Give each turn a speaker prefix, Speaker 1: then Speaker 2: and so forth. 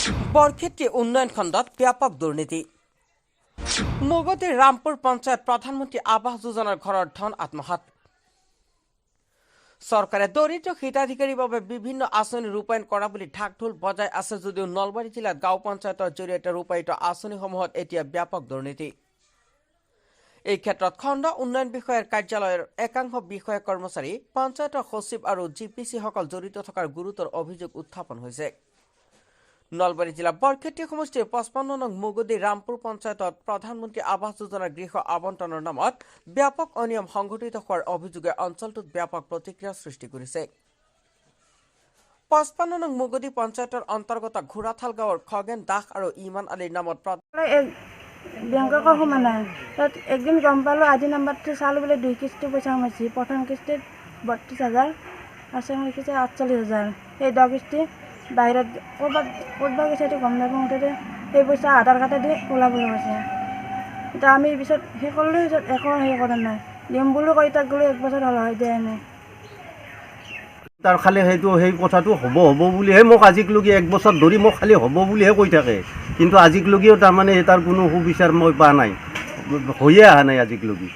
Speaker 1: বৰক্ষেত্ৰী উন্নয়ন খণ্ডত ব্যাপক দুৰ্নীতি মগধীৰ ৰামপুৰ পঞ্চায়ত প্ৰধানমন্ত্ৰী আৱাস যোজনাৰ ঘৰৰ ধন আত্মসাৎ চৰকাৰে দৰিদ্ৰ হিতাধিকাৰীৰ বাবে বিভিন্ন আঁচনি ৰূপায়ণ কৰা বুলি ঢাক ঢোল বজাই আছে যদিও নলবাৰী জিলাত গাঁও পঞ্চায়তৰ জৰিয়তে ৰূপায়িত আঁচনিসমূহত এতিয়া ব্যাপক দুৰ্নীতি এই ক্ষেত্ৰত খণ্ড উন্নয়ন বিষয়াৰ কাৰ্যালয়ৰ একাংশ বিষয়া কৰ্মচাৰী পঞ্চায়তৰ সচিব আৰু জিপিচিসকল জড়িত থকাৰ গুৰুতৰ অভিযোগ উত্থাপন হৈছে নলবাৰী জিলা বৰক্ষেত্ৰী সমষ্টিৰ 55 নং মগধী ৰামপুৰ পঞ্চায়তত প্ৰধানমন্ত্ৰী আৱাস যোজনাৰ গৃহ আবণ্টনৰ নামত ব্যাপক অনিয়ম সংঘটিত হোৱাৰ অভিযোগে অঞ্চলটোত ব্যাপক প্ৰতিক্ৰিয়াৰ সৃষ্টি কৰিছে 55 নং মগধী পঞ্চায়তৰ অন্তৰ্গত ঘোৰাথাল গাঁৱৰ খগেন দাস আৰু ইমান আলীৰ নামত
Speaker 2: বেংকৰ সোমাই তাত একদিন গম পালোঁ আজি নাম্বাৰটো চালোঁ বোলে 2 কিস্তি পইচা সোমাইছে প্ৰথম কিস্তিত 32,000 আৰু ছেকেণ্ড কিস্তিত 48,000 সেই 10 কিস্তি বাহিৰত ক'ৰবাত গৈছে এইটো গম নাপাওঁ মুঠতে সেই পইচা আধাৰ কাৰ্ডে দি ওলাবলৈ কৈছে এতিয়া আমি পিছত সেই কৰিলোঁ পিছত একো সেই কৰা নাই দিম বুলি কৈ তাক গ'লোঁ 1 বছৰ হ'ল হয় দিয়া নাই
Speaker 3: তাৰ খালি সেই কথাটো হ'ব বুলিহে মোক আজিকলৈকে 1 বছৰ ধৰি মোক খালি হ'ব বুলিহে কৈ থাকে কিন্তু আজিকলৈকেও তাৰমানে তাৰ কোনো সুবিচাৰ মই পোৱা নাই হৈয়ে অহা নাই আজিকলৈকে